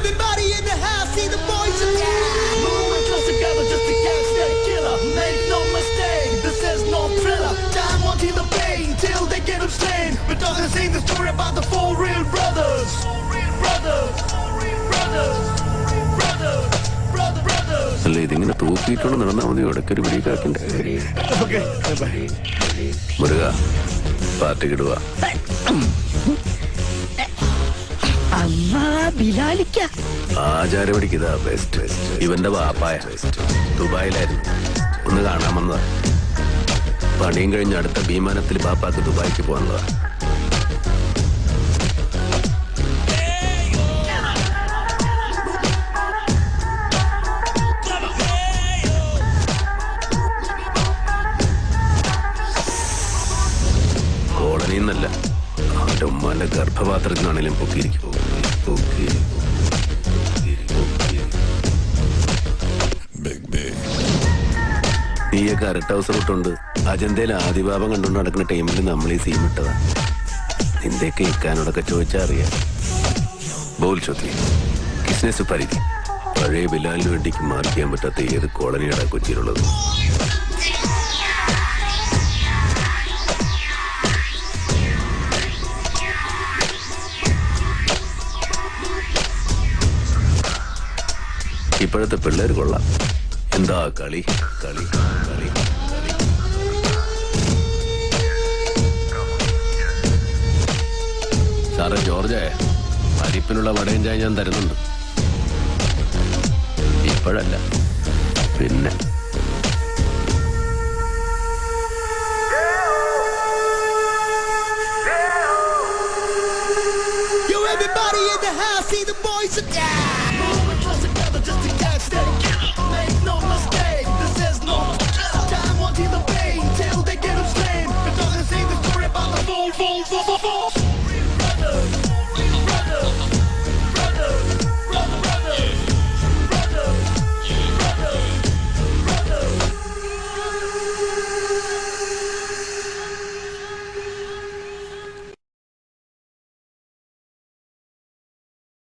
Everybody in the house, see the boys attack. Moving close together just to catch that killer. Make no mistake, this is no thriller. Time wanting the pain till they get him slain. But doesn't sing the story about the four real brothers. Brothers, brothers, brothers, brothers. അല്ല ഇതിങ്ങനെ തൂക്കിയിട്ടോണ്ട് നടന്നാൽ മതി. ഇടയ്ക്കൊരു പിടിക്കാക്കിന്റെ മുരുക പാർട്ടിക്കിടുക. ആചാരപടിക്ക് ഇതാ best. ഇവന്റെ വാപ്പായ ദുബായിലായിരുന്നു, ഒന്ന് കാണാമെന്നതാ. പണിയും കഴിഞ്ഞ് അടുത്ത വിമാനത്തിൽ ബാപ്പാക്ക് ദുബായിക്ക് പോകാനുള്ളതാ. കോളനിന്നല്ല, അവന്റെ ഉമ്മാന്റെ ഗർഭപാത്രത്തിനാണേലും പൊക്കിയിരിക്കും. നീയൊക്കെ അരട്ട ഹൗസ് ഇട്ടുണ്ട്. അജന്തയിൽ ആദിഭാവം കണ്ടുകൊണ്ട് നടക്കുന്ന ടൈമിൽ നമ്മൾ ഈ സീം ഇട്ടതാ. നിന്റെയൊക്കെ ഇക്കാനോടൊക്കെ ചോദിച്ചാൽ അറിയാം. ബോൾ ചോദ്യം കിസ്നെസ് പരിധി. പഴയ ബിലാലിന് വേണ്ടിക്ക് മാർക്ക് ചെയ്യാൻ പറ്റാത്ത ഏത് കോളനിയാണ് കൊച്ചിയിലുള്ളത്? ഇപ്പോഴത്തെ പിള്ളേർ കൊള്ളാം. എന്താ കളി കളി കളി കളി. സാറേ ജോർജേ, പരിപ്പിനുള്ള വടയും ചായ ഞാൻ തരുന്നുണ്ട്. ഇപ്പോഴല്ല, പിന്നെ